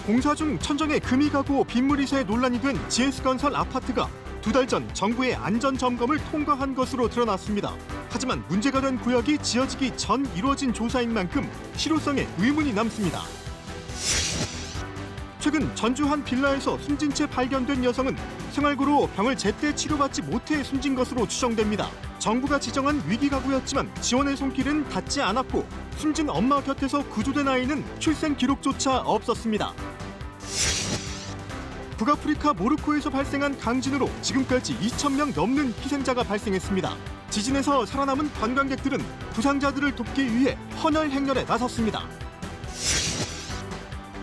공사 중 천정에 금이 가고 빗물이 새 논란이 된 GS건설 아파트가 2달 전 정부의 안전점검을 통과한 것으로 드러났습니다. 하지만 문제가 된 구역이 지어지기 전 이루어진 조사인 만큼 실효성에 의문이 남습니다. 최근 전주 한 빌라에서 숨진 채 발견된 여성은 생활고로 병을 제때 치료받지 못해 숨진 것으로 추정됩니다. 정부가 지정한 위기가구였지만 지원의 손길은 닿지 않았고 숨진 엄마 곁에서 구조된 아이는 출생 기록조차 없었습니다. 북아프리카 모로코에서 발생한 강진으로 지금까지 2,000명 넘는 희생자가 발생했습니다. 지진에서 살아남은 관광객들은 부상자들을 돕기 위해 헌혈 행렬에 나섰습니다.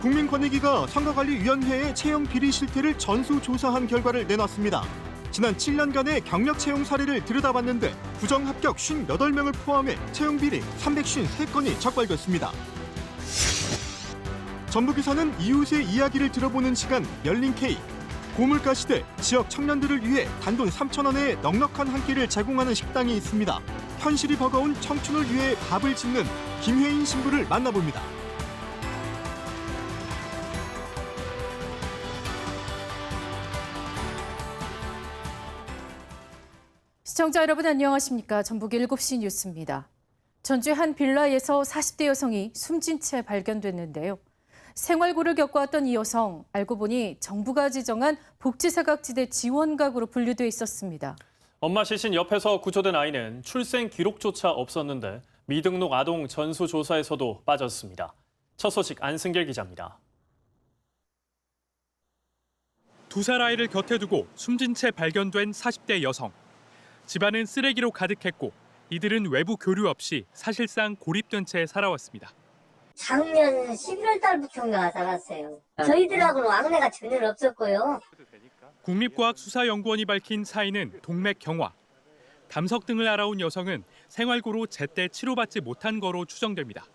국민권익위가 선거관리위원회의 채용 비리 실태를 전수조사한 결과를 내놨습니다. 지난 7년간의 경력 채용 사례를 들여다봤는데 부정 합격 58명을 포함해 채용 비리 353건이 적발됐습니다. 전북에서는 이웃의 이야기를 들어보는 시간 열린 K. 고물가 시대 지역 청년들을 위해 단돈 3,000원에 넉넉한 한 끼를 제공하는 식당이 있습니다. 현실이 버거운 청춘을 위해 밥을 짓는 김혜인 신부를 만나봅니다. 시청자 여러분 안녕하십니까? 전북 7시 뉴스입니다. 전주 한 빌라에서 40대 여성이 숨진 채 발견됐는데요. 생활고를 겪어왔던 이 여성, 알고 보니 정부가 지정한 복지사각지대 지원가구로 분류돼 있었습니다. 엄마 시신 옆에서 구조된 아이는 출생 기록조차 없었는데 미등록 아동 전수조사에서도 빠졌습니다. 첫 소식 안승길 기자입니다. 2살 아이를 곁에 두고 숨진 채 발견된 40대 여성. 집안은 쓰레기로 가득했고 이들은 외부 교류 없이 사실상 고립된 채 살아왔습니다. 작년 11월 달부터인가 살았어요. 저희들하고는 왕래가 전혀 없었고요. 국립과학수사연구원이 밝힌 사인은 동맥 경화. 담석 등을 알아온 여성은 생활고로 제때 치료받지 못한 거로 추정됩니다.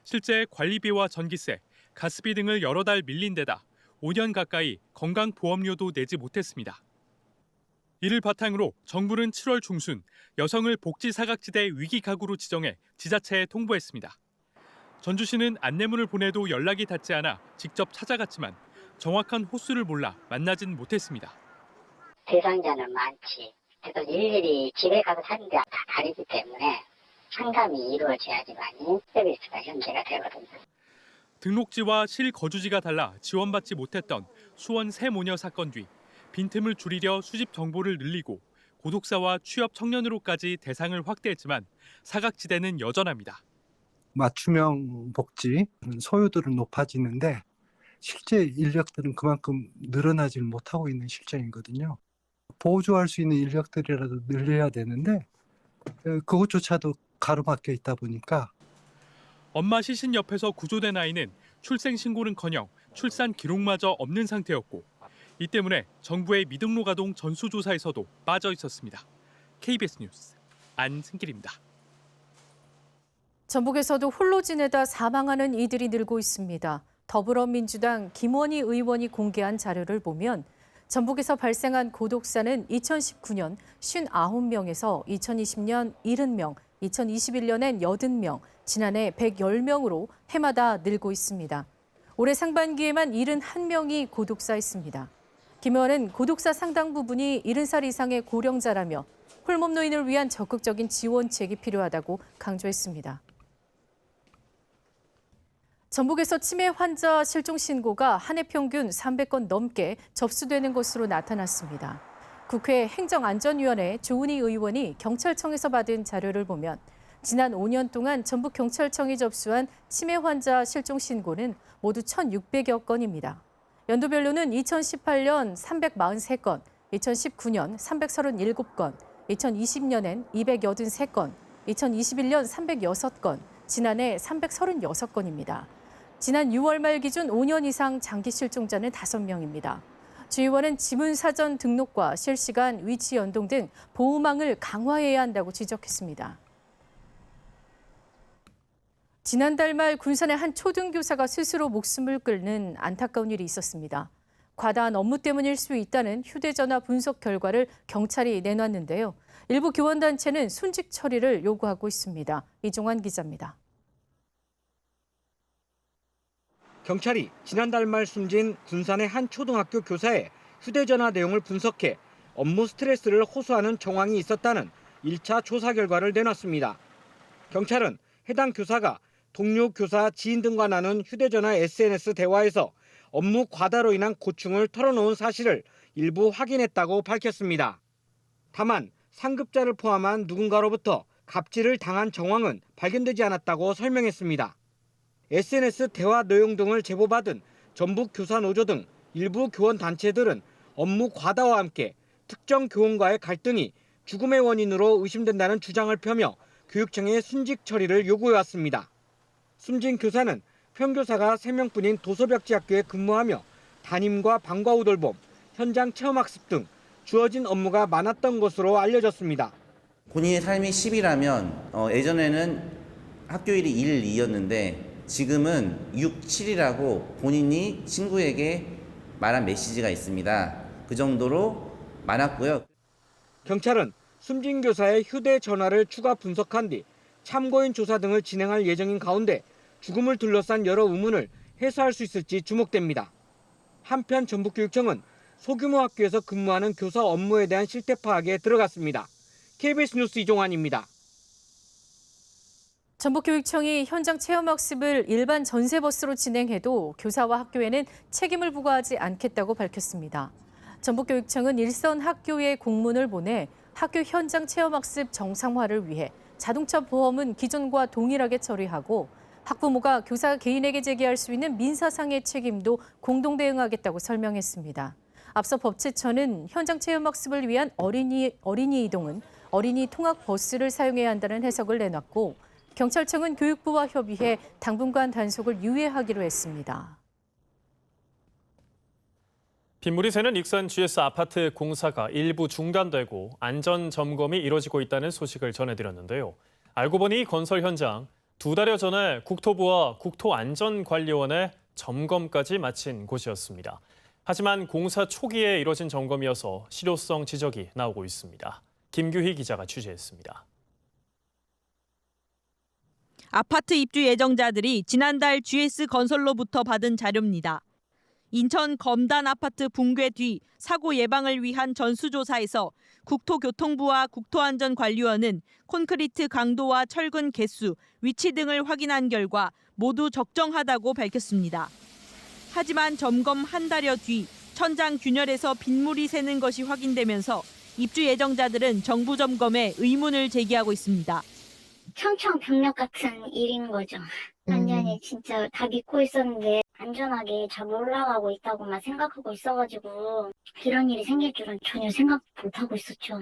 실제 관리비와 전기세, 가스비 등을 여러 달 밀린 데다 5년 가까이 건강보험료도 내지 못했습니다. 이를 바탕으로 정부는 7월 중순 여성을 복지사각지대 위기가구로 지정해 지자체에 통보했습니다. 전주시는 안내문을 보내도 연락이 닿지 않아 직접 찾아갔지만 정확한 호수를 몰라 만나진 못했습니다. 대상자는 많지. 그래도 일일이 집에 가서 사는 데 다 다르기 때문에 상담이 이루어져야지만이 서비스가 현재가 되거든요. 등록지와 실거주지가 달라 지원받지 못했던 수원 새 모녀 사건 뒤 빈틈을 줄이려 수집 정보를 늘리고 고독사와 취업 청년으로까지 대상을 확대했지만 사각지대는 여전합니다. 맞춤형 복지 소요들은 높아지는데 실제 인력들은 그만큼 늘어나지 못하고 있는 실정이거든요. 보조할 수 있는 인력들이라도 늘려야 되는데 그것조차도 가로막혀 있다 보니까 엄마 시신 옆에서 구조된 아이는 출생 신고는커녕 출산 기록마저 없는 상태였고 이 때문에 정부의 미등록 아동 전수조사에서도 빠져 있었습니다. KBS 뉴스 안승길입니다. 전북에서도 홀로 지내다 사망하는 이들이 늘고 있습니다. 더불어민주당 김원희 의원이 공개한 자료를 보면 전북에서 발생한 고독사는 2019년 59명에서 2020년 70명, 2021년엔 80명, 지난해 110명으로 해마다 늘고 있습니다. 올해 상반기에만 71명이 고독사했습니다. 김 의원은 고독사 상당 부분이 70살 이상의 고령자라며 홀몸 노인을 위한 적극적인 지원책이 필요하다고 강조했습니다. 전북에서 치매 환자 실종 신고가 한 해 평균 300건 넘게 접수되는 것으로 나타났습니다. 국회 행정안전위원회 조은희 의원이 경찰청에서 받은 자료를 보면 지난 5년 동안 전북경찰청이 접수한 치매 환자 실종 신고는 모두 1,600여 건입니다. 연도별로는 2018년 343건, 2019년 337건, 2020년엔 283건, 2021년 306건, 지난해 336건입니다. 지난 6월 말 기준 5년 이상 장기 실종자는 5명입니다. 주 의원은 지문 사전 등록과 실시간 위치 연동 등 보호망을 강화해야 한다고 지적했습니다. 지난달 말 군산의 한 초등교사가 스스로 목숨을 끊는 안타까운 일이 있었습니다. 과다한 업무 때문일 수 있다는 휴대전화 분석 결과를 경찰이 내놨는데요. 일부 교원단체는 순직 처리를 요구하고 있습니다. 이종환 기자입니다. 경찰이 지난달 말 숨진 군산의 한 초등학교 교사의 휴대전화 내용을 분석해 업무 스트레스를 호소하는 정황이 있었다는 1차 조사 결과를 내놨습니다. 경찰은 해당 교사가 동료 교사, 지인 등과 나눈 휴대전화 SNS 대화에서 업무 과다로 인한 고충을 털어놓은 사실을 일부 확인했다고 밝혔습니다. 다만 상급자를 포함한 누군가로부터 갑질을 당한 정황은 발견되지 않았다고 설명했습니다. SNS 대화 내용 등을 제보받은 전북 교사노조 등 일부 교원단체들은 업무 과다와 함께 특정 교원과의 갈등이 죽음의 원인으로 의심된다는 주장을 펴며 교육청의 순직 처리를 요구해왔습니다. 숨진 교사는 평교사가 3명뿐인 도서벽지학교에 근무하며 담임과 방과 후 돌봄, 현장 체험학습 등 주어진 업무가 많았던 것으로 알려졌습니다. 본인의 삶이 10이라면 예전에는 학교 일이 1, 2였는데 지금은 6, 7이라고 본인이 친구에게 말한 메시지가 있습니다. 그 정도로 많았고요. 경찰은 숨진 교사의 휴대전화를 추가 분석한 뒤 참고인 조사 등을 진행할 예정인 가운데 죽음을 둘러싼 여러 의문을 해소할 수 있을지 주목됩니다. 한편 전북교육청은 소규모 학교에서 근무하는 교사 업무에 대한 실태 파악에 들어갔습니다. KBS 뉴스 이종환입니다. 전북교육청이 현장 체험학습을 일반 전세버스로 진행해도 교사와 학교에는 책임을 부과하지 않겠다고 밝혔습니다. 전북교육청은 일선 학교에 공문을 보내 학교 현장 체험학습 정상화를 위해 자동차 보험은 기존과 동일하게 처리하고 학부모가 교사 개인에게 제기할 수 있는 민사상의 책임도 공동 대응하겠다고 설명했습니다. 앞서 법제처는 현장 체험학습을 위한 어린이 이동은 어린이 통학 버스를 사용해야 한다는 해석을 내놨고 경찰청은 교육부와 협의해 당분간 단속을 유예하기로 했습니다. 빗물이 새는 익산 GS 아파트 공사가 일부 중단되고 안전 점검이 이뤄지고 있다는 소식을 전해드렸는데요. 알고 보니 건설 현장 2달여 전에 국토부와 국토안전관리원의 점검까지 마친 곳이었습니다. 하지만 공사 초기에 이뤄진 점검이어서 실효성 지적이 나오고 있습니다. 김규희 기자가 취재했습니다. 아파트 입주 예정자들이 지난달 GS건설로부터 받은 자료입니다. 인천 검단 아파트 붕괴 뒤 사고 예방을 위한 전수조사에서 국토교통부와 국토안전관리원은 콘크리트 강도와 철근 개수, 위치 등을 확인한 결과 모두 적정하다고 밝혔습니다. 하지만 점검 한 달여 뒤 천장 균열에서 빗물이 새는 것이 확인되면서 입주 예정자들은 정부 점검에 의문을 제기하고 있습니다. 청천벽력 같은 일인 거죠. 완전히 진짜 다 믿고 있었는데 안전하게 잘 올라가고 있다고만 생각하고 있어가지고 이런 일이 생길 줄은 전혀 생각 못하고 있었죠.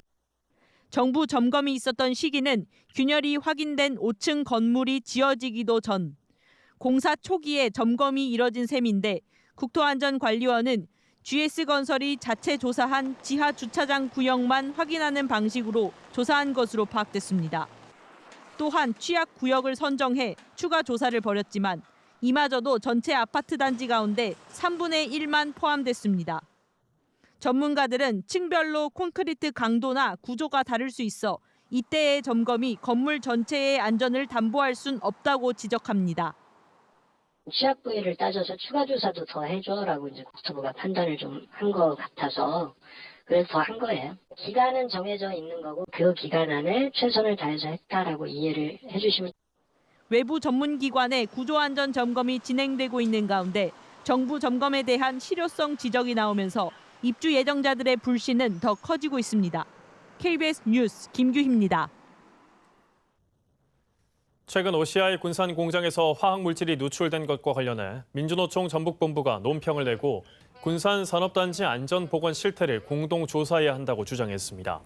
정부 점검이 있었던 시기는 균열이 확인된 5층 건물이 지어지기도 전. 공사 초기에 점검이 이뤄진 셈인데 국토안전관리원은 GS건설이 자체 조사한 지하 주차장 구역만 확인하는 방식으로 조사한 것으로 파악됐습니다. 또한 취약 구역을 선정해 추가 조사를 벌였지만 이마저도 전체 아파트 단지 가운데 3분의 1만 포함됐습니다. 전문가들은 층별로 콘크리트 강도나 구조가 다를 수 있어 이때의 점검이 건물 전체의 안전을 담보할 순 없다고 지적합니다. 취약 부위를 따져서 추가 조사도 더 해줘라고 이제 국토부가 판단을 좀 한 것 같아서 그래서 더 한 거예요. 기간은 정해져 있는 거고 그 기간 안에 최선을 다해서 했다라고 이해를 해주시면. 외부 전문기관의 구조안전 점검이 진행되고 있는 가운데 정부 점검에 대한 실효성 지적이 나오면서 입주 예정자들의 불신은 더 커지고 있습니다. KBS 뉴스 김규희입니다. 최근 OCI 군산 공장에서 화학물질이 누출된 것과 관련해 민주노총 전북본부가 논평을 내고 군산 산업단지 안전보건 실태를 공동 조사해야 한다고 주장했습니다.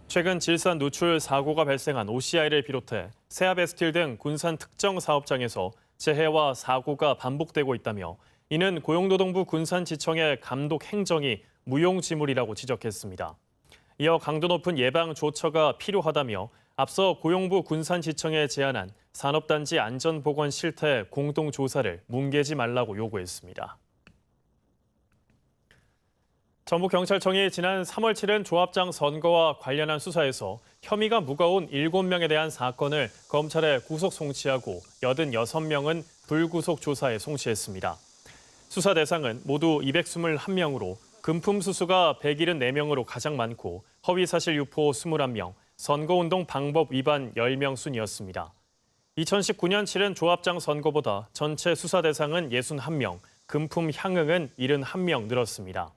최근 질산 누출 사고가 발생한 OCI를 비롯해 세아베스틸 등 군산 특정 사업장에서 재해와 사고가 반복되고 있다며 이는 고용노동부 군산지청의 감독 행정이 무용지물이라고 지적했습니다. 이어 강도 높은 예방 조처가 필요하다며 앞서 고용부 군산지청에 제안한 산업단지 안전보건 실태 공동조사를 뭉개지 말라고 요구했습니다. 전북경찰청이 지난 3월 치른 조합장 선거와 관련한 수사에서 혐의가 무거운 7명에 대한 사건을 검찰에 구속 송치하고 86명은 불구속 조사에 송치했습니다. 수사 대상은 모두 221명으로 금품 수수가 174명으로 가장 많고 허위사실 유포 21명, 선거운동 방법 위반 10명 순이었습니다. 2019년 치른 조합장 선거보다 전체 수사 대상은 61명, 금품 향응은 71명 늘었습니다.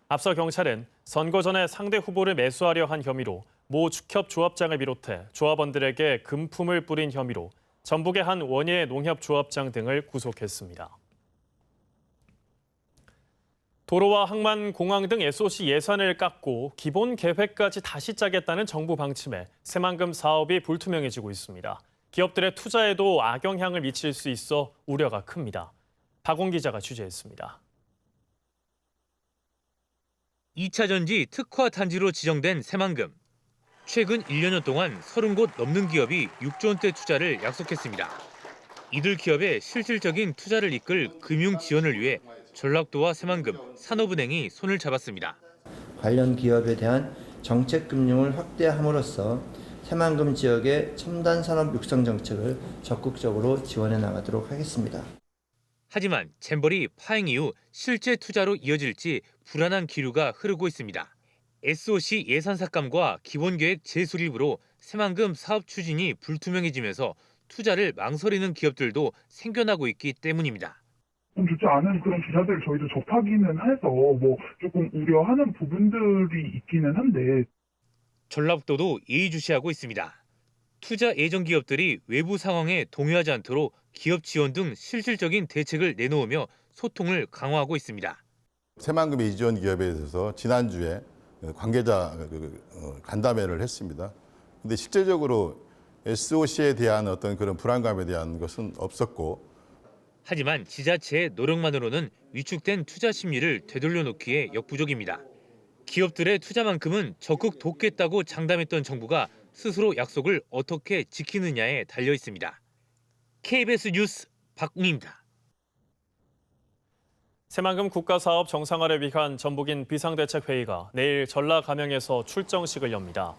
앞서 경찰은 선거 전에 상대 후보를 매수하려 한 혐의로 모 축협 조합장을 비롯해 조합원들에게 금품을 뿌린 혐의로 전북의 한 원예 농협 조합장 등을 구속했습니다. 도로와 항만, 공항 등 SOC 예산을 깎고 기본 계획까지 다시 짜겠다는 정부 방침에 새만금 사업이 불투명해지고 있습니다. 기업들의 투자에도 악영향을 미칠 수 있어 우려가 큽니다. 박원 기자가 취재했습니다. 2차 전지 특화 단지로 지정된 새만금. 최근 1년여 동안 30곳 넘는 기업이 6조 원대 투자를 약속했습니다. 이들 기업의 실질적인 투자를 이끌 금융 지원을 위해 전라도와 새만금, 산업은행이 손을 잡았습니다. 관련 기업에 대한 정책 금융을 확대함으로써 새만금 지역의 첨단 산업 육성 정책을 적극적으로 지원해 나가도록 하겠습니다. 하지만 잼버리 파행 이후 실제 투자로 이어질지 불안한 기류가 흐르고 있습니다. SOC 예산 삭감과 기본계획 재수립으로 새만금 사업 추진이 불투명해지면서 투자를 망설이는 기업들도 생겨나고 있기 때문입니다. 좋지 않은 그런 기사들을 저희도 접하기는 해서 조금 우려하는 부분들이 있기는 한데. 전라북도도 예의주시하고 있습니다. 투자 예정 기업들이 외부 상황에 동요하지 않도록 기업 지원 등 실질적인 대책을 내놓으며 소통을 강화하고 있습니다. 새만금 이지원 기업에 대해서 지난주에 관계자 간담회를 했습니다. 근데 실제적으로 SOC에 대한 어떤 그런 불안감에 대한 것은 없었고. 하지만 지자체의 노력만으로는 위축된 투자 심리를 되돌려놓기에 역부족입니다. 기업들의 투자만큼은 적극 돕겠다고 장담했던 정부가 스스로 약속을 어떻게 지키느냐에 달려 있습니다. KBS 뉴스 박웅입니다. 새만금 국가사업 정상화를 위한 전북인 비상대책회의가 내일 전라감영에서 출정식을 엽니다.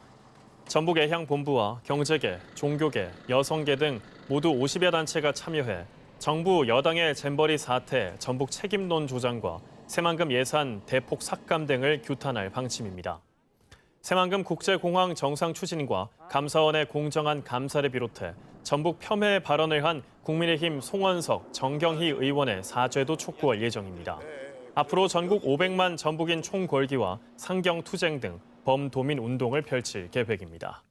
전북 애향본부와 경제계, 종교계, 여성계 등 모두 50여 단체가 참여해 정부 여당의 잼버리 사태, 전북 책임론 조장과 새만금 예산 대폭 삭감 등을 규탄할 방침입니다. 새만금 국제공항 정상 추진과 감사원의 공정한 감사를 비롯해 전북 폄훼 발언을 한 국민의힘 송원석, 정경희 의원의 사죄도 촉구할 예정입니다. 앞으로 전국 500만 전북인 총궐기와 상경투쟁 등 범도민 운동을 펼칠 계획입니다.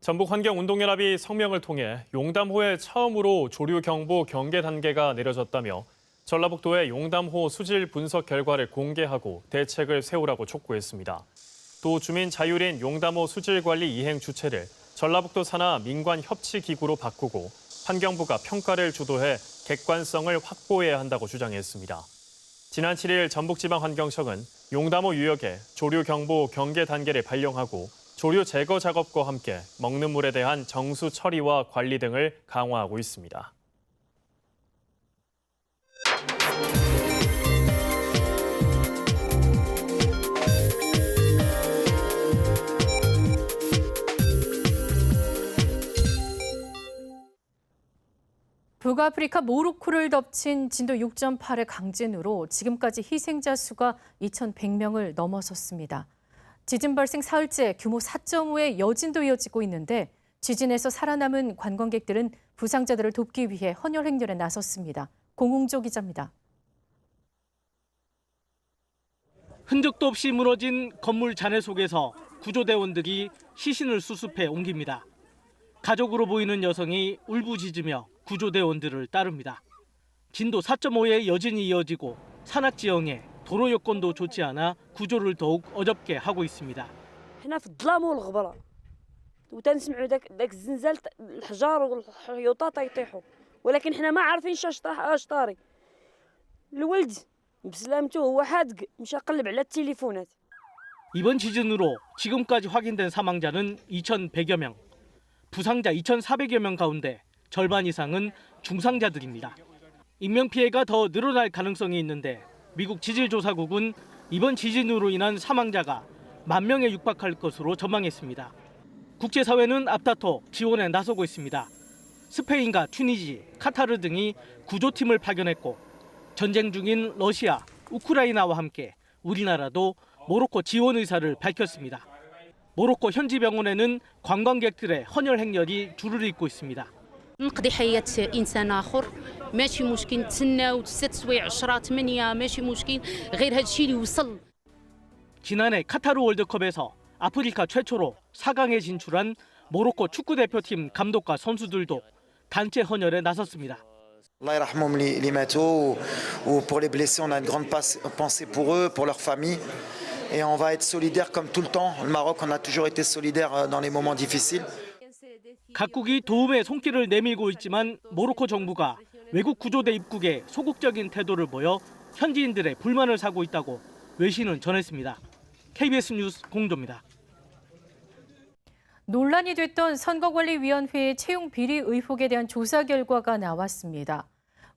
전북환경운동연합이 성명을 통해 용담호에 처음으로 조류경보 경계 단계가 내려졌다며 전라북도의 용담호 수질 분석 결과를 공개하고 대책을 세우라고 촉구했습니다. 또 주민 자율인 용담호 수질 관리 이행 주체를 전라북도 산하 민관협치기구로 바꾸고 환경부가 평가를 주도해 객관성을 확보해야 한다고 주장했습니다. 지난 7일 전북지방환경청은 용담호 유역에 조류경보 경계 단계를 발령하고 조류 제거 작업과 함께 먹는 물에 대한 정수 처리와 관리 등을 강화하고 있습니다. 북아프리카 모로코를 덮친 진도 6.8의 강진으로 지금까지 희생자 수가 2,100명을 넘어섰습니다. 지진 발생 사흘째 규모 4.5의 여진도 이어지고 있는데 지진에서 살아남은 관광객들은 부상자들을 돕기 위해 헌혈 행렬에 나섰습니다. 공웅조 기자입니다. 흔적도 없이 무너진 건물 잔해 속에서 구조대원들이 시신을 수습해 옮깁니다. 가족으로 보이는 여성이 울부짖으며 구조대원들을 따릅니다. 진도 4.5의 여진이 이어지고 산악 지형에 도로 여건도 좋지 않아 구조를 더욱 어렵게 하고 있습니다. هنا في الظلام والغبره وتنسمعوا ذاك الزنزال الحجار والحيوطات يطيحوا ولكن احنا ما عارفين اش طاري الولد بسلامته هو حادق مشى قلب على التليفونات. 이번 지진으로 지금까지 확인된 사망자는 2,100여 명, 부상자 2,400여 명 가운데 절반 이상은 중상자들입니다. 인명피해가 더 늘어날 가능성이 있는데 미국 지질조사국은 이번 지진으로 인한 사망자가 10,000명에 육박할 것으로 전망했습니다. 국제사회는 앞다퉈 지원에 나서고 있습니다. 스페인과 튀니지, 카타르 등이 구조팀을 파견했고 전쟁 중인 러시아, 우크라이나와 함께 우리나라도 모로코 지원 의사를 밝혔습니다. 모로코 현지 병원에는 관광객들의 헌혈 행렬이 줄을 잇고 있습니다. نقضي حياة إنسان آخر ماشي مشكل نتسناو 6 سوايع 10 8 ماشي مشكل غير هذا الشيء اللي وصل. 지난해 카타르 월드컵에서 아프리카 최초로 4강에 진출한 모로코 축구 대표팀 감독과 선수들도 단체 헌혈에 나섰습니다. Allah yarhamhum li matou ou pour les blessés, on a une grande pensée pour eux, pour leurs familles et on va être solidaire comme tout le temps. Le Maroc, on a toujours été solidaire dans les moments difficiles. 각국이 도움의 손길을 내밀고 있지만 모로코 정부가 외국 구조대 입국에 소극적인 태도를 보여 현지인들의 불만을 사고 있다고 외신은 전했습니다. KBS 뉴스 공조입니다. 논란이 됐던 선거관리위원회의 채용 비리 의혹에 대한 조사 결과가 나왔습니다.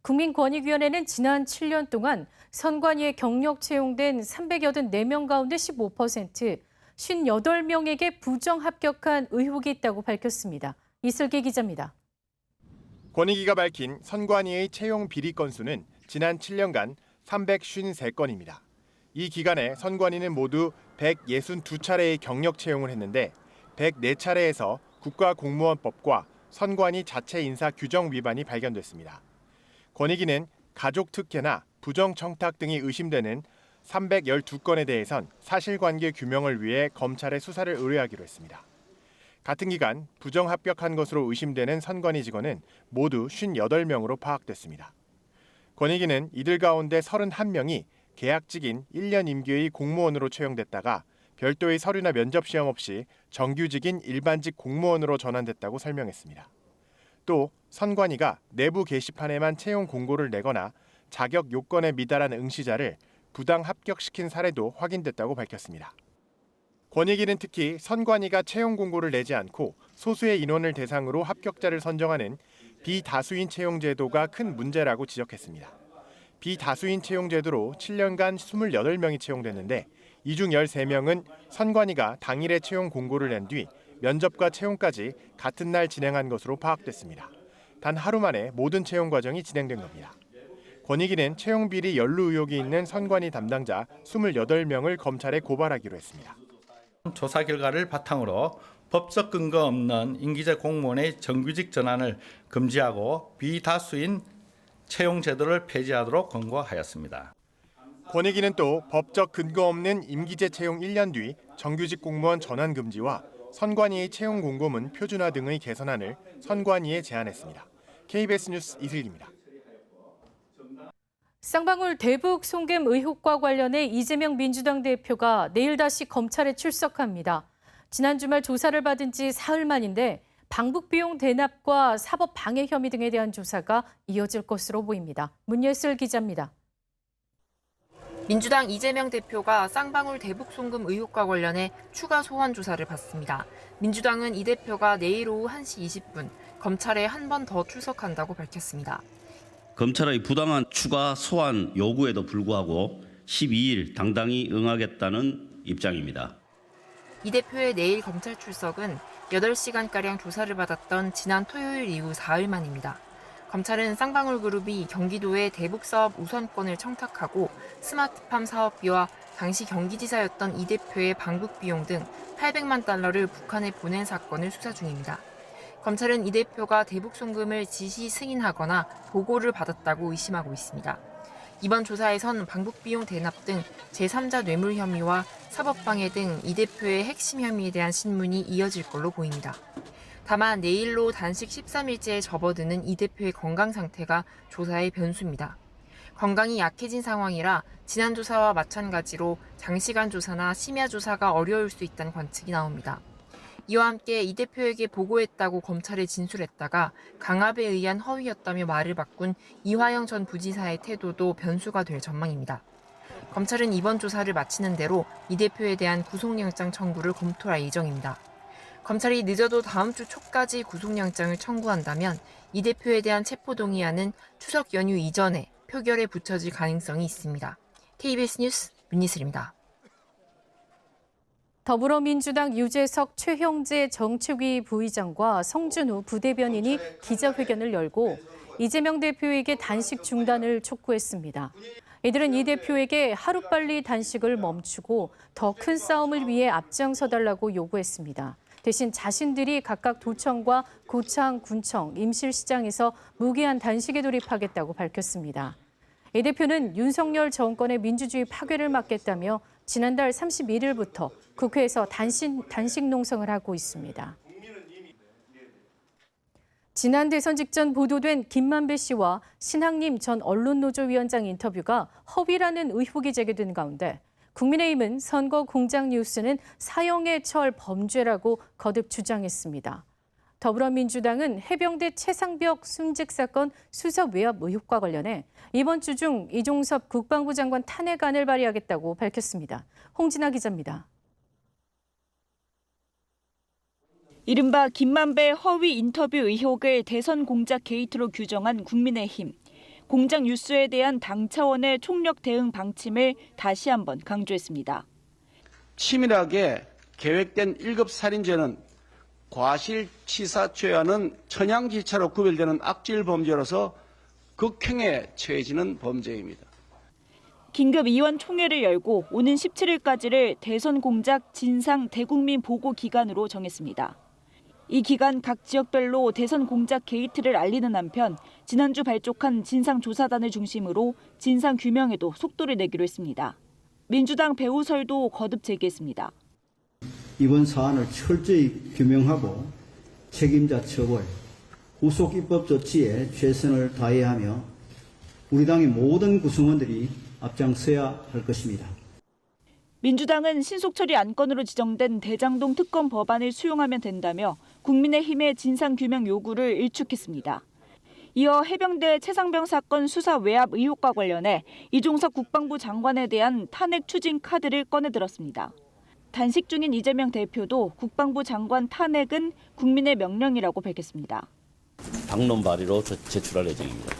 국민권익위원회는 지난 7년 동안 선관위에 경력 채용된 384명 가운데 15%, 58명에게 부정 합격한 의혹이 있다고 밝혔습니다. 이슬기 기자입니다. 권익위가 밝힌 선관위의 채용 비리 건수는 지난 7년간 353건입니다. 이 기간에 선관위는 모두 162차례의 경력 채용을 했는데 104차례에서 국가공무원법과 선관위 자체 인사 규정 위반이 발견됐습니다. 권익위는 가족 특혜나 부정 청탁 등이 의심되는 312건에 대해선 사실관계 규명을 위해 검찰에 수사를 의뢰하기로 했습니다. 같은 기간 부정 합격한 것으로 의심되는 선관위 직원은 모두 58명으로 파악됐습니다. 권익위는 이들 가운데 31명이 계약직인 1년 임기의 공무원으로 채용됐다가 별도의 서류나 면접 시험 없이 정규직인 일반직 공무원으로 전환됐다고 설명했습니다. 또 선관위가 내부 게시판에만 채용 공고를 내거나 자격 요건에 미달한 응시자를 부당 합격시킨 사례도 확인됐다고 밝혔습니다. 권익위는 특히 선관위가 채용 공고를 내지 않고 소수의 인원을 대상으로 합격자를 선정하는 비다수인 채용 제도가 큰 문제라고 지적했습니다. 비다수인 채용 제도로 7년간 28명이 채용됐는데 이 중 13명은 선관위가 당일에 채용 공고를 낸 뒤 면접과 채용까지 같은 날 진행한 것으로 파악됐습니다. 단 하루 만에 모든 채용 과정이 진행된 겁니다. 권익위는 채용 비리 연루 의혹이 있는 선관위 담당자 28명을 검찰에 고발하기로 했습니다. 조사 결과를 바탕으로 법적 근거 없는 임기제 공무원의 정규직 전환을 금지하고 비다수인 채용 제도를 폐지하도록 권고하였습니다. 권익위는 또 법적 근거 없는 임기제 채용 1년 뒤 정규직 공무원 전환 금지와 선관위의 채용 공고문 표준화 등의 개선안을 선관위에 제안했습니다. KBS 뉴스 이슬기입니다. 쌍방울 대북 송금 의혹과 관련해 이재명 민주당 대표가 내일 다시 검찰에 출석합니다. 지난 주말 조사를 받은 지 사흘 만인데 방북 비용 대납과 사법 방해 혐의 등에 대한 조사가 이어질 것으로 보입니다. 문예슬 기자입니다. 민주당 이재명 대표가 쌍방울 대북 송금 의혹과 관련해 추가 소환 조사를 받습니다. 민주당은 이 대표가 내일 오후 1시 20분 검찰에 한 번 더 출석한다고 밝혔습니다. 검찰의 부당한 추가 소환 요구에도 불구하고 12일 당당히 응하겠다는 입장입니다. 이 대표의 내일 검찰 출석은 8시간가량 조사를 받았던 지난 토요일 이후 사흘 만입니다. 검찰은 쌍방울 그룹이 경기도에 대북 사업 우선권을 청탁하고 스마트팜 사업비와 당시 경기지사였던 이 대표의 방북 비용 등 800만 달러를 북한에 보낸 사건을 수사 중입니다. 검찰은 이 대표가 대북 송금을 지시 승인하거나 보고를 받았다고 의심하고 있습니다. 이번 조사에선 방북 비용 대납 등 제3자 뇌물 혐의와 사법방해 등 이 대표의 핵심 혐의에 대한 신문이 이어질 걸로 보입니다. 다만 내일로 단식 13일째에 접어드는 이 대표의 건강 상태가 조사의 변수입니다. 건강이 약해진 상황이라 지난 조사와 마찬가지로 장시간 조사나 심야 조사가 어려울 수 있다는 관측이 나옵니다. 이와 함께 이 대표에게 보고했다고 검찰에 진술했다가 강압에 의한 허위였다며 말을 바꾼 이화영 전 부지사의 태도도 변수가 될 전망입니다. 검찰은 이번 조사를 마치는 대로 이 대표에 대한 구속영장 청구를 검토할 예정입니다. 검찰이 늦어도 다음 주 초까지 구속영장을 청구한다면 이 대표에 대한 체포동의안은 추석 연휴 이전에 표결에 붙여질 가능성이 있습니다. KBS 뉴스 문희슬입니다. 더불어민주당 유재석 최형재 정책위 부의장과 성준우 부대변인이 기자회견을 열고 이재명 대표에게 단식 중단을 촉구했습니다. 이들은 이 대표에게 하루빨리 단식을 멈추고 더 큰 싸움을 위해 앞장서달라고 요구했습니다. 대신 자신들이 각각 도청과 고창, 군청, 임실시장에서 무기한 단식에 돌입하겠다고 밝혔습니다. 이 대표는 윤석열 정권의 민주주의 파괴를 막겠다며 지난달 31일부터 국회에서 단식 농성을 하고 있습니다. 지난 대선 직전 보도된 김만배 씨와 신학림 전 언론노조위원장 인터뷰가 허위라는 의혹이 제기된 가운데 국민의힘은 선거 공작 뉴스는 사형에 처할 범죄라고 거듭 주장했습니다. 더불어민주당은 해병대 최상벽 순직 사건 수사 외압 의혹과 관련해 이번 주 중 이종섭 국방부 장관 탄핵안을 발의하겠다고 밝혔습니다. 홍진아 기자입니다. 이른바 김만배 허위 인터뷰 의혹을 대선 공작 게이트로 규정한 국민의힘. 공작 뉴스에 대한 당 차원의 총력 대응 방침을 다시 한번 강조했습니다. 치밀하게 계획된 1급 살인죄는 과실치사죄와는 천양지차로 구별되는 악질 범죄로서 극형에 처해지는 범죄입니다. 긴급 이원 총회를 열고 오는 17일까지를 대선 공작 진상 대국민 보고 기간으로 정했습니다. 이 기간 각 지역별로 대선 공작 게이트를 알리는 한편 지난주 발족한 진상조사단을 중심으로 진상 규명에도 속도를 내기로 했습니다. 민주당 배우설도 거듭 제기했습니다. 이번 사안을 철저히 규명하고 책임자 처벌, 후속 입법 조치에 최선을 다해야 하며 우리 당의 모든 구성원들이 앞장서야 할 것입니다. 민주당은 신속처리 안건으로 지정된 대장동 특검 법안을 수용하면 된다며 국민의힘의 진상규명 요구를 일축했습니다. 이어 해병대 최상병 사건 수사 외압 의혹과 관련해 이종석 국방부 장관에 대한 탄핵 추진 카드를 꺼내들었습니다. 단식 중인 이재명 대표도 국방부 장관 탄핵은 국민의 명령이라고 밝혔습니다. 당론 발의로 제출할 예정입니다.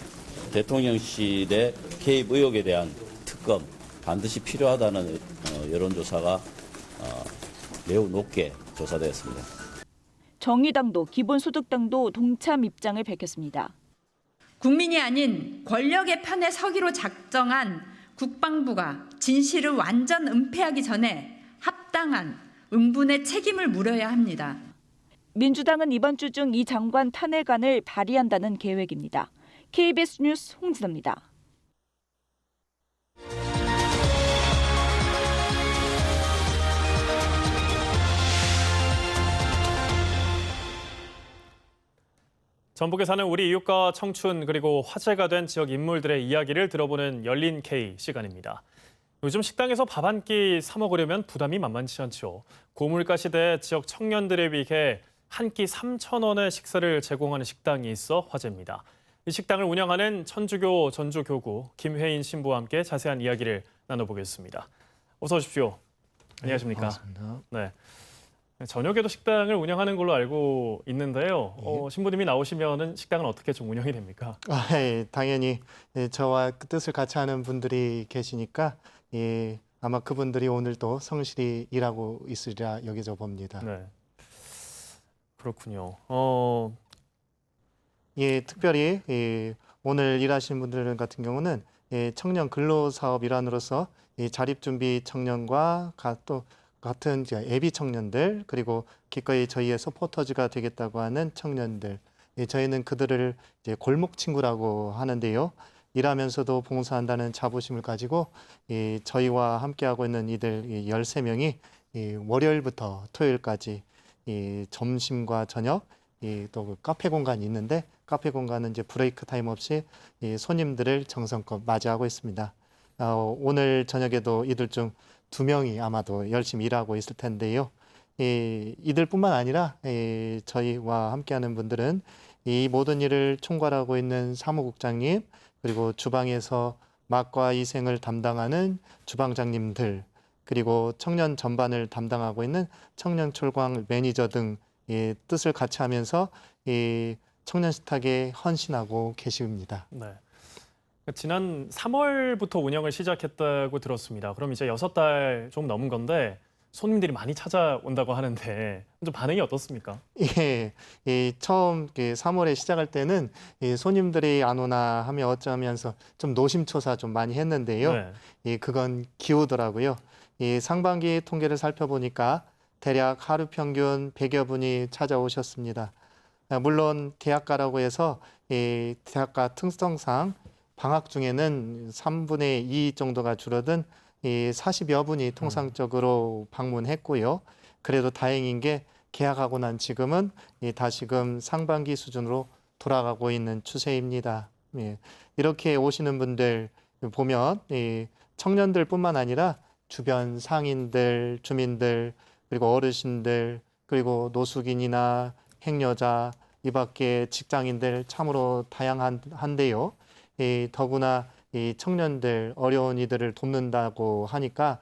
대통령실의 개입 의혹에 대한 특검 반드시 필요하다는 여론조사가 매우 높게 조사되었습니다. 정의당도 기본소득당도 동참 입장을 밝혔습니다. 국민이 아닌 권력의 편에 서기로 작정한 국방부가 진실을 완전 은폐하기 전에 합당한 응분의 책임을 물어야 합니다. 민주당은 이번 주 중 이 장관 탄핵안을 발의한다는 계획입니다. KBS 뉴스 홍진아입니다. 전북에 사는 우리 이웃과 청춘 그리고 화제가 된 지역 인물들의 이야기를 들어보는 열린 K 시간입니다. 요즘 식당에서 밥 한 끼 사 먹으려면 부담이 만만치 않죠. 고물가 시대에 지역 청년들에 위해 한 끼 3,000원의 식사를 제공하는 식당이 있어 화제입니다. 이 식당을 운영하는 천주교 전주교구 김회인 신부와 함께 자세한 이야기를 나눠보겠습니다. 어서 오십시오. 안녕하십니까? 반갑습니다. 네. 저녁에도 식당을 운영하는 걸로 알고 있는데요. 신부님이 나오시면은 식당은 어떻게 좀 운영이 됩니까? 예, 당연히 저와 그 뜻을 같이 하는 분들이 계시니까 아마 그분들이 오늘도 성실히 일하고 있으리라 여기져 봅니다. 네. 그렇군요. 예, 특별히 오늘 일하시는 분들 같은 경우는 청년 근로사업 일환으로서 자립준비 청년과 또 같은 이제 예비 청년들 그리고 기꺼이 저희의 서포터즈가 되겠다고 하는 청년들, 저희는 그들을 이제 골목 친구라고 하는데요. 일하면서도 봉사한다는 자부심을 가지고 저희와 함께하고 있는 이들 13명이 월요일부터 토요일까지 점심과 저녁 또 카페 공간이 있는데 카페 공간은 이제 브레이크 타임 없이 손님들을 정성껏 맞이하고 있습니다. 오늘 저녁에도 이들 중 2명이 아마도 열심히 일하고 있을 텐데요. 이들뿐만 아니라 저희와 함께하는 분들은 이 모든 일을 총괄하고 있는 사무국장님 그리고 주방에서 맛과 위생을 담당하는 주방장님들 그리고 청년 전반을 담당하고 있는 청년철광 매니저 등 뜻을 같이 하면서 청년 식탁에 헌신하고 계십니다. 네. 지난 3월부터 운영을 시작했다고 들었습니다. 그럼 이제 6달 좀 넘은 건데 손님들이 많이 찾아온다고 하는데 좀 반응이 어떻습니까? 예, 처음 3월에 시작할 때는 손님들이 안 오나 하며 어쩌면서 좀 노심초사 좀 많이 했는데요. 네. 그건 기우더라고요. 상반기 통계를 살펴보니까 대략 하루 평균 100여 분이 찾아오셨습니다. 물론 계약가라고 해서 대학가 특성상 방학 중에는 3분의 2 정도가 줄어든 40여 분이 통상적으로 방문했고요. 그래도 다행인 게 계약하고 난 지금은 다시금 상반기 수준으로 돌아가고 있는 추세입니다. 이렇게 오시는 분들 보면 청년들뿐만 아니라 주변 상인들, 주민들, 그리고 어르신들, 그리고 노숙인이나 행여자, 이 밖에 직장인들 참으로 다양한데요. 더구나 이 청년들, 어려운 이들을 돕는다고 하니까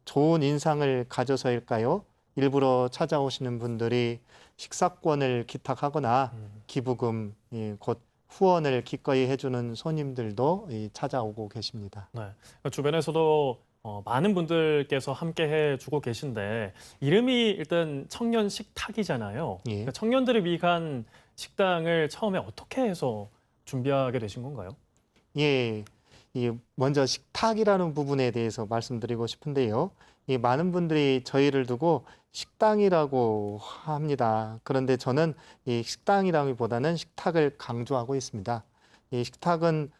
좋은 인상을 가져서일까요? 일부러 찾아오시는 분들이 식사권을 기탁하거나 기부금, 곧 후원을 기꺼이 해주는 손님들도 찾아오고 계십니다. 네. 주변에서도 많은 분들께서 함께 해주고 계신데 이름이 일단 청년 식탁이잖아요. 그러니까 청년들을 위한 식당을 처음에 어떻게 해서 준비하게 되신 건가요? 예, 먼저 식탁이라는 부분에 대해서 말씀드리고 싶은데요. 많은 분들이 저희를 두고 식당이라고 합니다. 그런데 저는 이 식당이라기보다는 식탁을 강조하고 있습니다. 이 식탁은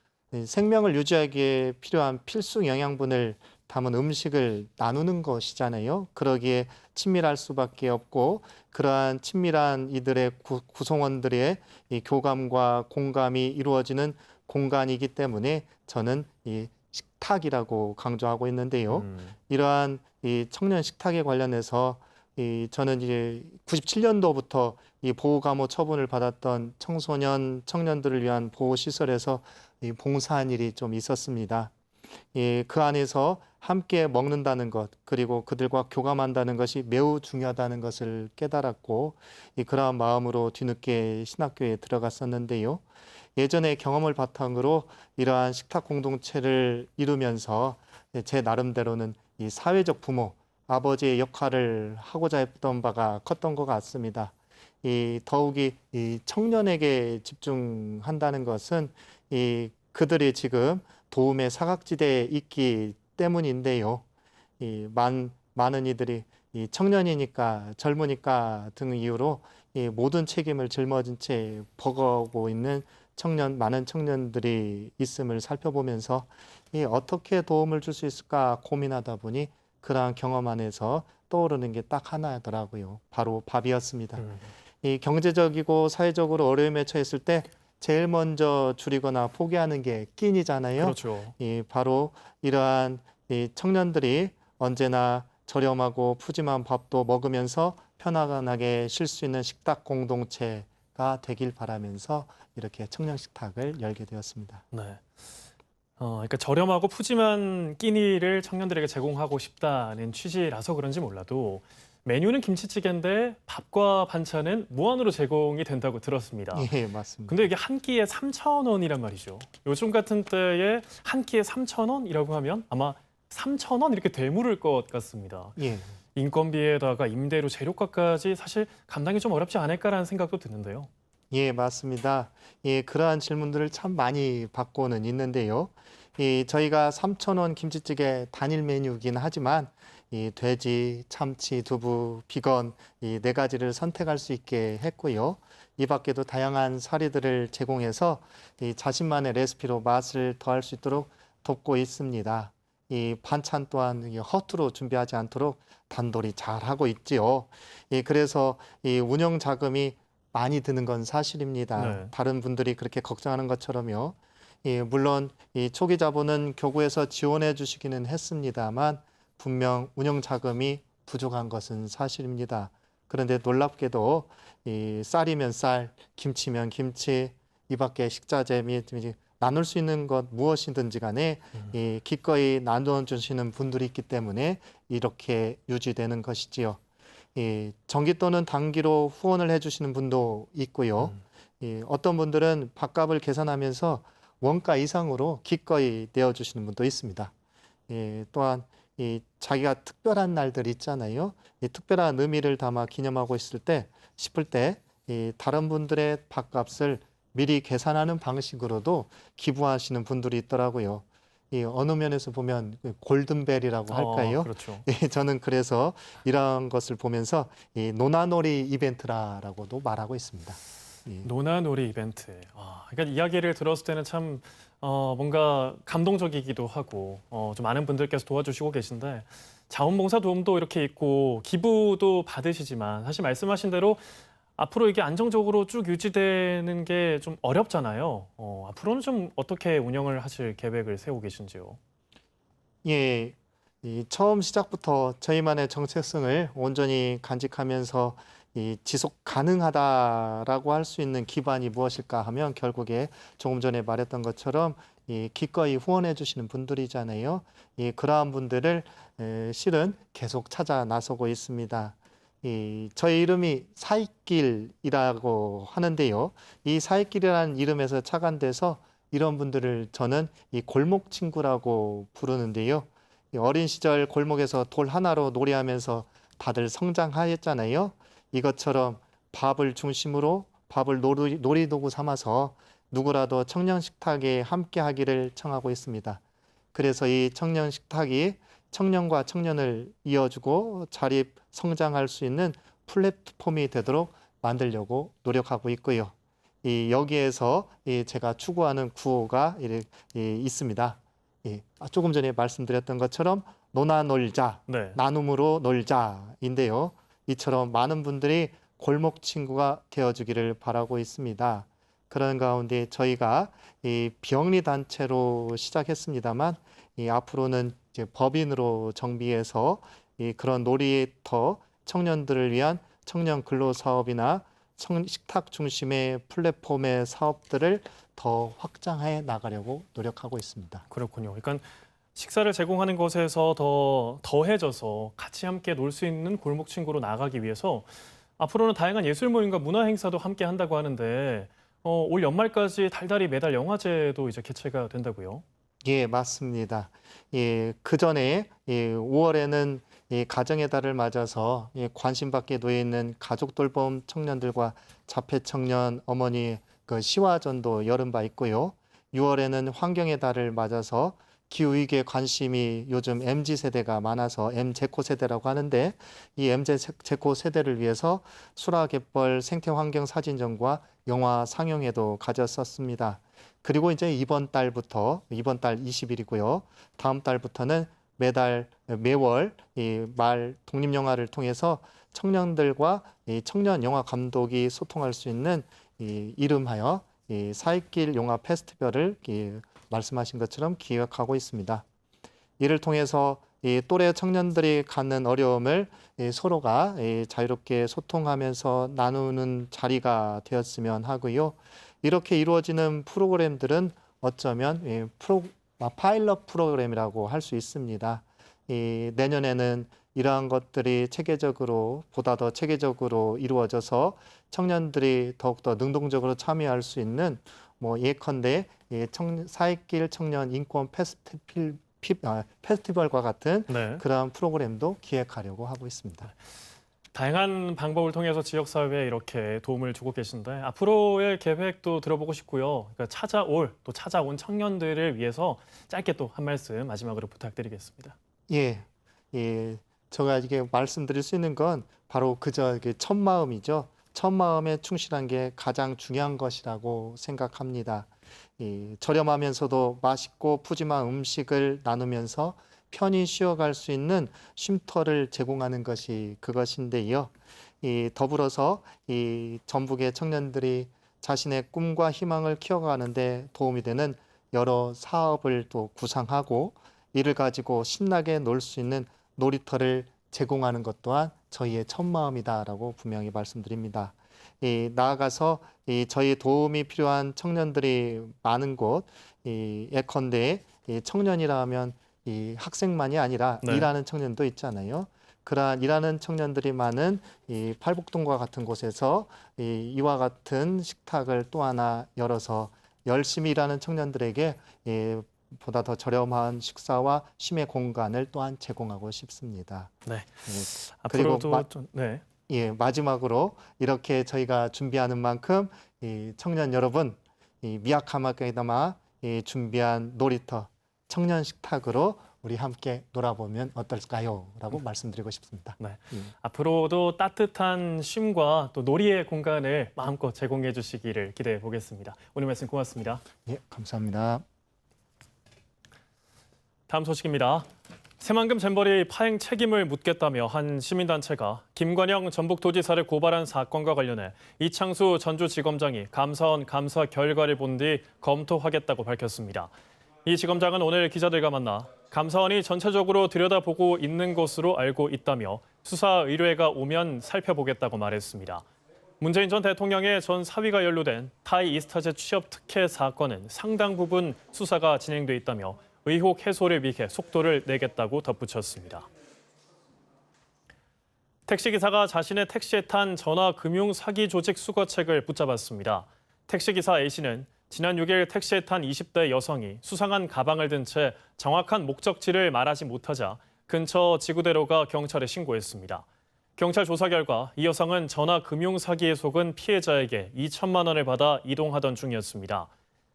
생명을 유지하기에 필요한 필수 영양분을 담은 음식을 나누는 것이잖아요. 그러기에 친밀할 수밖에 없고 그러한 친밀한 이들의 구성원들의 이 교감과 공감이 이루어지는 공간이기 때문에 저는 이 식탁이라고 강조하고 있는데요. 이러한 이 청년 식탁에 관련해서 저는 이제 97년도부터 이 보호감호 처분을 받았던 청소년 청년들을 위한 보호시설에서 봉사한 일이 좀 있었습니다. 그 안에서 함께 먹는다는 것, 그리고 그들과 교감한다는 것이 매우 중요하다는 것을 깨달았고 그러한 마음으로 뒤늦게 신학교에 들어갔었는데요. 예전의 경험을 바탕으로 이러한 식탁 공동체를 이루면서 제 나름대로는 이 사회적 부모, 아버지의 역할을 하고자 했던 바가 컸던 것 같습니다. 더욱이 이 청년에게 집중한다는 것은 그들이 지금 도움의 사각지대에 있기 때문인데요. 많은 이들이 청년이니까 젊으니까 등 이유로 모든 책임을 짊어진 채 버거고 있는 많은 청년들이 있음을 살펴보면서 어떻게 도움을 줄 수 있을까 고민하다 보니 그러한 경험 안에서 떠오르는 게 딱 하나더라고요. 바로 밥이었습니다. 경제적이고 사회적으로 어려움에 처했을 때 제일 먼저 줄이거나 포기하는 게 끼니잖아요. 그렇죠. 바로 이러한 청년들이 언제나 저렴하고 푸짐한 밥도 먹으면서 편안하게 쉴 수 있는 식탁 공동체가 되길 바라면서 이렇게 청년 식탁을 열게 되었습니다. 네. 그러니까 저렴하고 푸짐한 끼니를 청년들에게 제공하고 싶다는 취지라서 그런지 몰라도 메뉴는 김치찌개인데 밥과 반찬은 무한으로 제공이 된다고 들었습니다. 예, 맞습니다. 근데 이게 한 끼에 3,000원이란 말이죠. 요즘 같은 때에 한 끼에 3,000원이라고 하면 아마 3,000원 이렇게 되물을 것 같습니다. 예. 인건비에다가 임대료, 재료값까지 사실 감당이 좀 어렵지 않을까라는 생각도 드는데요. 예, 맞습니다. 그러한 질문들을 참 많이 받고는 있는데요. 저희가 3,000원 김치찌개 단일 메뉴이긴 하지만 돼지, 참치, 두부, 비건 이 4가지를 선택할 수 있게 했고요. 이 밖에도 다양한 사리들을 제공해서 자신만의 레시피로 맛을 더할 수 있도록 돕고 있습니다. 이 반찬 또한 허투루 준비하지 않도록 단돌이 잘 하고 있지요. 그래서 이 운영 자금이 많이 드는 건 사실입니다. 네. 다른 분들이 그렇게 걱정하는 것처럼요. 물론 이 초기 자본은 교구에서 지원해 주시기는 했습니다만 분명 운영 자금이 부족한 것은 사실입니다. 그런데 놀랍게도 이 쌀이면 쌀, 김치면 김치, 이 밖에 식자재 및 나눌 수 있는 것 무엇이든지 간에 기꺼이 나누어 주시는 분들이 있기 때문에 이렇게 유지되는 것이지요. 정기 또는 단기로 후원을 해주시는 분도 있고요. 어떤 분들은 밥값을 계산하면서 원가 이상으로 기꺼이 내어주시는 분도 있습니다. 또한 이 자기가 특별한 날들 있잖아요. 이 특별한 의미를 담아 기념하고 있을 때 싶을 때 이 다른 분들의 밥값을 미리 계산하는 방식으로도 기부하시는 분들이 있더라고요. 이 어느 면에서 보면 골든벨이라고 할까요? 그렇죠. 예, 저는 그래서 이런 것을 보면서 이 노나놀이 이벤트라고도 말하고 있습니다. 예. 노나놀이 이벤트. 그러니까 이야기를 들었을 때는 참 뭔가 감동적이기도 하고 좀 많은 분들께서 도와주시고 계신데 자원봉사 도움도 이렇게 있고 기부도 받으시지만 사실 말씀하신 대로 앞으로 이게 안정적으로 쭉 유지되는 게 좀 어렵잖아요. 앞으로는 좀 어떻게 운영을 하실 계획을 세우고 계신지요? 예, 이 처음 시작부터 저희만의 정체성을 온전히 간직하면서 이 지속 가능하다라고 할 수 있는 기반이 무엇일까 하면 결국에 조금 전에 말했던 것처럼 이 기꺼이 후원해 주시는 분들이잖아요. 이 그러한 분들을 실은 계속 찾아 나서고 있습니다. 저희 이름이 사익길이라고 하는데요. 이 사익길이라는 이름에서 착안돼서 이런 분들을 저는 이 골목 친구라고 부르는데요. 어린 시절 골목에서 돌 하나로 놀이하면서 다들 성장하였잖아요. 이것처럼 밥을 중심으로 밥을 놀이도구 삼아서 누구라도 청년 식탁에 함께 하기를 청하고 있습니다. 그래서 이 청년 식탁이 청년과 청년을 이어주고 자립 성장할 수 있는 플랫폼이 되도록 만들려고 노력하고 있고요. 여기에서 제가 추구하는 구호가 있습니다. 조금 전에 말씀드렸던 것처럼 노나 놀자, 네. 나눔으로 놀자인데요. 이처럼 많은 분들이 골목 친구가 되어주기를 바라고 있습니다. 그런 가운데 저희가 이 비영리 단체로 시작했습니다만 앞으로는 이제 법인으로 정비해서 그런 놀이터 청년들을 위한 청년 근로 사업이나 식탁 중심의 플랫폼의 사업들을 더 확장해 나가려고 노력하고 있습니다. 그렇군요. 그러니까 식사를 제공하는 곳에서 더 더해져서 같이 함께 놀 수 있는 골목 친구로 나가기 위해서 앞으로는 다양한 예술 모임과 문화 행사도 함께 한다고 하는데 올 연말까지 달달이 매달 영화제도 이제 개최가 된다고요? 예, 맞습니다. 그 전에 5월에는 가정의 달을 맞아서 관심 밖에 놓여 있는 가족 돌봄 청년들과 자폐 청년 어머니 그 시화전도 열은 바 있고요. 6월에는 환경의 달을 맞아서 기후위기에 관심이 요즘 MZ 세대가 많아서 MZ코 세대라고 하는데 이 MZ코 세대를 위해서 수라갯벌 생태환경 사진전과 영화 상영회도 가졌었습니다. 그리고 이제 이번 달 20일이고요. 다음 달부터는 매월 말 독립영화를 통해서 청년들과 청년 영화 감독이 소통할 수 있는 이름하여 사익길 영화 페스티벌을 말씀하신 것처럼 기획하고 있습니다. 이를 통해서 또래 청년들이 갖는 어려움을 서로가 자유롭게 소통하면서 나누는 자리가 되었으면 하고요. 이렇게 이루어지는 프로그램들은 어쩌면 파일럿 프로그램이라고 할 수 있습니다. 내년에는 이러한 것들이 보다 더 체계적으로 이루어져서 청년들이 더욱더 능동적으로 참여할 수 있는 예컨대 사익길 청년 인권 페스티벌과 같은 네. 그러한 프로그램도 기획하려고 하고 있습니다. 다양한 방법을 통해서 지역사회에 이렇게 도움을 주고 계신데 앞으로의 계획도 들어보고 싶고요. 그러니까 찾아온 청년들을 위해서 짧게 또 한 말씀 마지막으로 부탁드리겠습니다. 제가 이게 말씀드릴 수 있는 건 바로 그저 첫 마음이죠. 첫 마음에 충실한 게 가장 중요한 것이라고 생각합니다. 저렴하면서도 맛있고 푸짐한 음식을 나누면서 편히 쉬어갈 수 있는 쉼터를 제공하는 것이 그것인데요. 더불어서 전북의 청년들이 자신의 꿈과 희망을 키워가는데 도움이 되는 여러 사업을 또 구상하고 이를 가지고 신나게 놀 수 있는 놀이터를 제공하는 것 또한 저희의 첫 마음이다라고 분명히 말씀드립니다. 나아가서 저희 도움이 필요한 청년들이 많은 곳, 예컨대 청년이라 하면 학생만이 아니라 네. 일하는 청년도 있잖아요. 그러한 일하는 청년들이 많은 팔복동과 같은 곳에서 이와 같은 식탁을 또 하나 열어서 열심히 일하는 청년들에게 보다 더 저렴한 식사와 쉼의 공간을 또한 제공하고 싶습니다. 네. 그리고 앞으로도 마지막으로 이렇게 저희가 준비하는 만큼 이 청년 여러분, 이 미야카마에다마 준비한 놀이터 청년 식탁으로 우리 함께 놀아보면 어떨까요? 라고 말씀드리고 싶습니다. 네. 앞으로도 따뜻한 쉼과 또 놀이의 공간을 마음껏 제공해 주시기를 기대해 보겠습니다. 오늘 말씀 고맙습니다. 예, 감사합니다. 다음 소식입니다. 새만금 잼버리 파행 책임을 묻겠다며 한 시민단체가 김관영 전북도지사를 고발한 사건과 관련해 이창수 전주지검장이 감사원 감사 결과를 본 뒤 검토하겠다고 밝혔습니다. 이 지검장은 오늘 기자들과 만나 감사원이 전체적으로 들여다보고 있는 것으로 알고 있다며 수사 의뢰가 오면 살펴보겠다고 말했습니다. 문재인 전 대통령의 전 사위가 연루된 타이 이스타제 취업 특혜 사건은 상당 부분 수사가 진행돼 있다며 의혹 해소를 위해 속도를 내겠다고 덧붙였습니다. 택시기사가 자신의 택시에 탄 전화금융 사기 조직 수거책을 붙잡았습니다. 택시기사 A씨는 지난 6일 택시에 탄 20대 여성이 수상한 가방을 든 채 정확한 목적지를 말하지 못하자 근처 지구대로가 경찰에 신고했습니다. 경찰 조사 결과 이 여성은 전화금융 사기에 속은 피해자에게 2천만 원을 받아 이동하던 중이었습니다.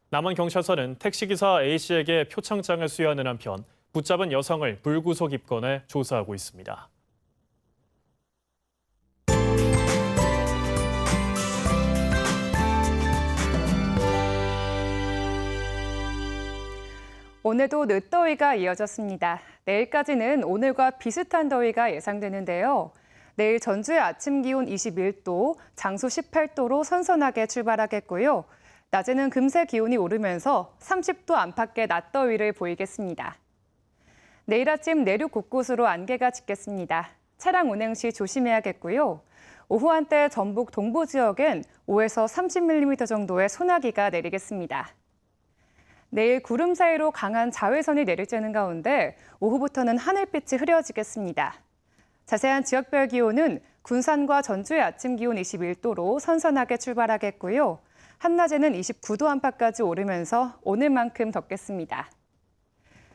남원 경찰서는 택시기사 A씨에게 표창장을 수여하는 한편 붙잡은 여성을 불구속 입건해 조사하고 있습니다. 오늘도 늦더위가 이어졌습니다. 내일까지는 오늘과 비슷한 더위가 예상되는데요. 내일 전주의 아침 기온 21도, 장수 18도로 선선하게 출발하겠고요. 낮에는 금세 기온이 오르면서 30도 안팎의 낮더위를 보이겠습니다. 내일 아침 내륙 곳곳으로 안개가 짙겠습니다. 차량 운행 시 조심해야겠고요. 오후 한때 전북 동부 지역엔 5에서 30mm 정도의 소나기가 내리겠습니다. 내일 구름 사이로 강한 자외선이 내리쬐는 가운데 오후부터는 하늘빛이 흐려지겠습니다. 자세한 지역별 기온은 군산과 전주의 아침 기온 21도로 선선하게 출발하겠고요. 한낮에는 29도 안팎까지 오르면서 오늘만큼 덥겠습니다.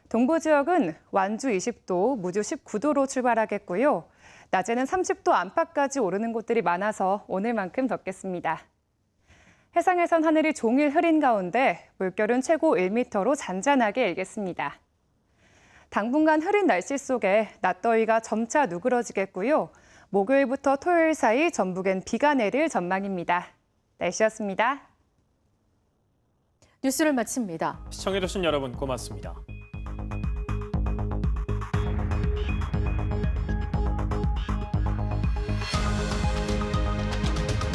동부 지역은 완주 20도, 무주 19도로 출발하겠고요. 낮에는 30도 안팎까지 오르는 곳들이 많아서 오늘만큼 덥겠습니다. 해상에선 하늘이 종일 흐린 가운데 물결은 최고 1m로 잔잔하게 일겠습니다. 당분간 흐린 날씨 속에 낮더위가 점차 누그러지겠고요. 목요일부터 토요일 사이 전북엔 비가 내릴 전망입니다. 날씨였습니다. 뉴스를 마칩니다. 시청해주신 여러분 고맙습니다.